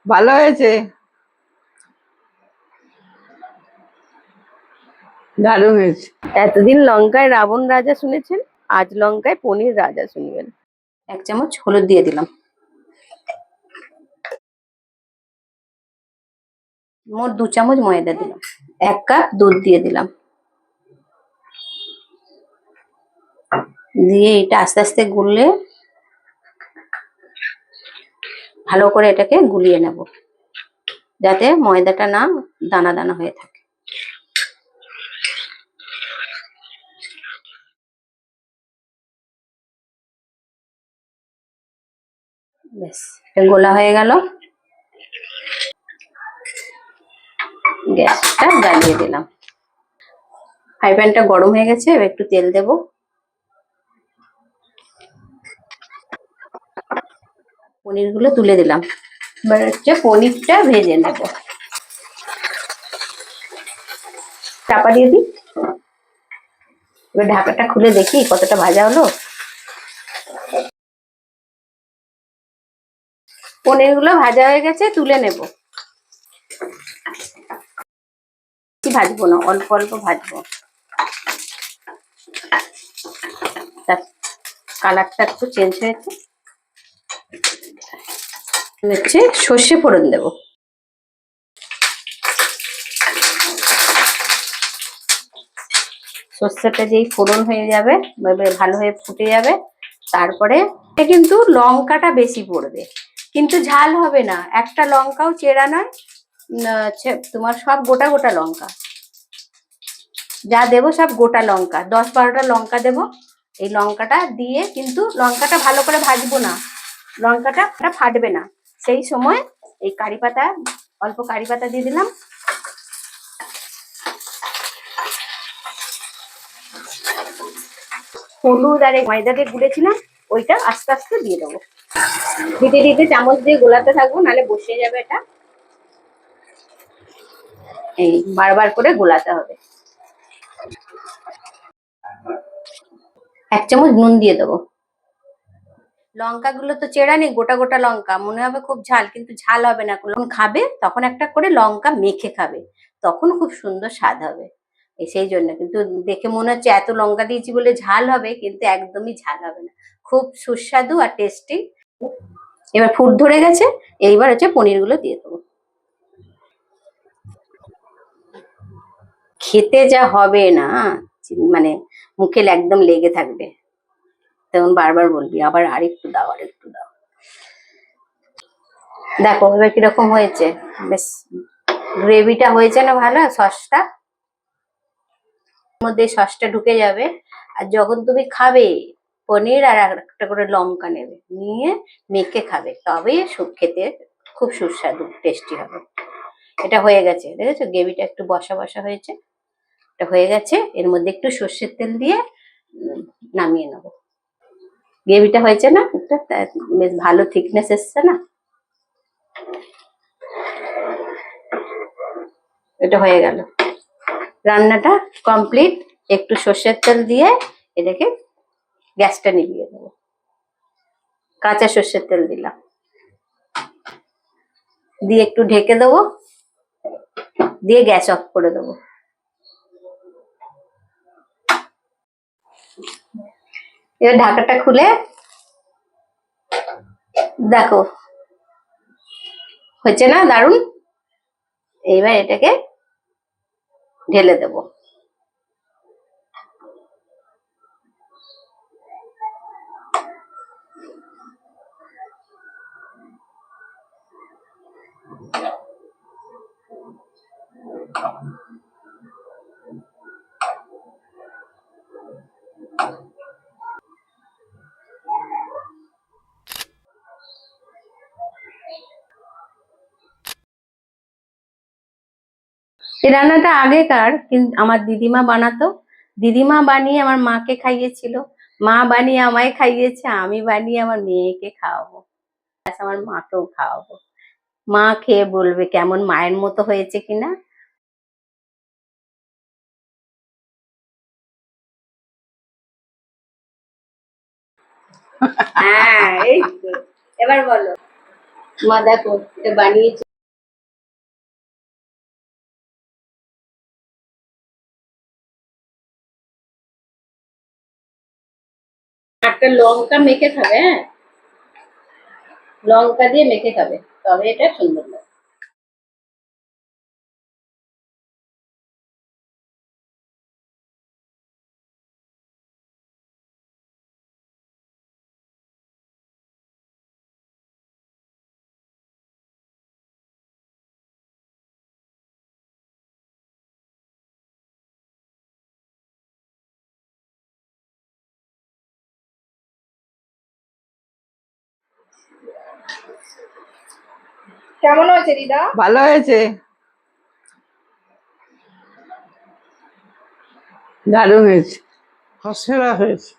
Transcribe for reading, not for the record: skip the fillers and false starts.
ভালো হয়েছে, দারুণ হয়েছে। এতদিন লঙ্কায় রাবণ রাজা শুনেছেন, আজ লঙ্কায় পনির রাজা শুনবেন। 1 চামচ হলুদ দিয়ে দিলাম, মোট 2 চামচ ময়দা দিলাম, 1 কাপ দুধ দিয়ে দিলাম, দিয়ে এটা আস্তে আস্তে গুললে ভালো করে এটাকে গুলিয়ে নেব, যাতে ময়দাটা না দানা দানা হয়ে থাকে। ব্যাস, এটা গোলা হয়ে গেল। গ্যাসটা জ্বালিয়ে দিলাম, ফ্রাই প্যানটা গরম হয়ে গেছে, এবার একটু তেল দেব। পনিরগুলো তুলে দিলাম, এবার হচ্ছে পনিরটা ভেজে নেব। চাপা দিয়ে দিই, এবার ঢাকাটা খুলে দেখি কতটা ভাজা হলো। পনিরগুলো ভাজা হয়ে গেছে, তুলে নেব। ভাজবো না, অল্প অল্প ভাজবো, তার কালারটা একটু চেঞ্জ হয়েছে। হচ্ছে সর্ষে ফোড়ন দেব, সর্ষেটা যেই ফোড়ন হয়ে যাবে, ভালো হয়ে ফুটে যাবে, তারপরে কিন্তু লঙ্কাটা বেশি পড়বে, কিন্তু ঝাল হবে না। একটা লঙ্কাও চেরা নয়, তোমার সব গোটা গোটা লঙ্কা যা দেবো, সব গোটা লঙ্কা, 10-12টা লঙ্কা দেবো। এই লঙ্কাটা দিয়ে কিন্তু লঙ্কাটা ভালো করে ভাজবো না, লঙ্কাটা ফাটবে না। সেই সময় এই কারি পাতা, অল্প কারি পাতা দিয়ে দিলাম, হলুদ আর এই ময়দাকে গুলেছিলাম ওইটা আস্তে আস্তে দিয়ে দেবো। দিতে দিতে চামচ দিয়ে গোলাতে থাকবো, নাহলে বসে যাবে এটা। এই বারবার করে গোলাতে হবে। 1 চামচ নুন দিয়ে দেবো। লঙ্কাগুলো তো চেরা নেই, গোটা গোটা লঙ্কা, মনে হবে খুব ঝাল, কিন্তু ঝাল হবে না। যখন খাবে তখন একটা করে লঙ্কা মেখে খাবে, তখন খুব সুন্দর স্বাদ হবে। সেই জন্য কিন্তু দেখে মনে হচ্ছে এত লঙ্কা দিয়েছি বলে ঝাল হবে, কিন্তু একদমই ঝাল হবে না, খুব সুস্বাদু আর টেস্টি। এবার ফুট ধরে গেছে, এইবার হচ্ছে পনিরগুলো দিয়ে দেবো। খেতে যা হবে না, মানে মুখে একদম লেগে থাকবে, তখন বারবার বলবি আবার আরেকটু দাও, আরেকটু দাও। দেখো এবার কিরকম হয়েছে, বেশ গ্রেভিটা হয়েছে না ভালো, সসটা মধ্যে সসটা ঢুকে যাবে। আর যখন তুমি খাবে, পনির আর একটা করে লঙ্কা নেবে, নিয়ে মেখে খাবে, তবে খেতে খুব সুস্বাদু টেস্টি হবে। এটা হয়ে গেছে, দেখেছো গ্রেভিটা একটু বসা বসা হয়েছে, এটা হয়ে গেছে। এর মধ্যে একটু সর্ষের তেল দিয়ে নামিয়ে নেবো। গ্রেভিটা হয়েছে না, একটা বেশ ভালো থিকনেস এসছে না, এটা হয়ে গেল, রান্নাটা কমপ্লিট। একটু সর্ষের তেল দিয়ে এটাকে গ্যাসটা নিভিয়ে দেবো, কাঁচা সর্ষের তেল দিলাম, দিয়ে একটু ঢেকে দেবো, দিয়ে গ্যাস অফ করে দেবো। এবার ঢাকাটা খুলে দেখো, হচ্ছে না দারুন। এইবার এটাকে ঢেলে দেবো। এই রান্নাটা আগেকার, কিন্তু আমার দিদিমা বানাতো, দিদিমা বানিয়ে আমার মাকে খাইয়েছিল, মা বানিয়ে আমায় খাইয়েছে, আমি বানিয়ে আমার মেয়েকে খাওয়াবো, আমার মাকেও খাওয়াবো। মা খেয়ে বলবে কেমন মায়ের মতো হয়েছে কিনা। হ্যাঁ, এই তো, এবার বলো। মা দেখো এটা বানিয়েছে। একটা লঙ্কা মেখে খাবে, হ্যাঁ, লঙ্কা দিয়ে মেখে খাবে, তবে এটা সুন্দর লাগে। কেমন হয়েছে দিদা? ভালো হয়েছে, দারুণ হয়েছে, সেরা হয়েছে।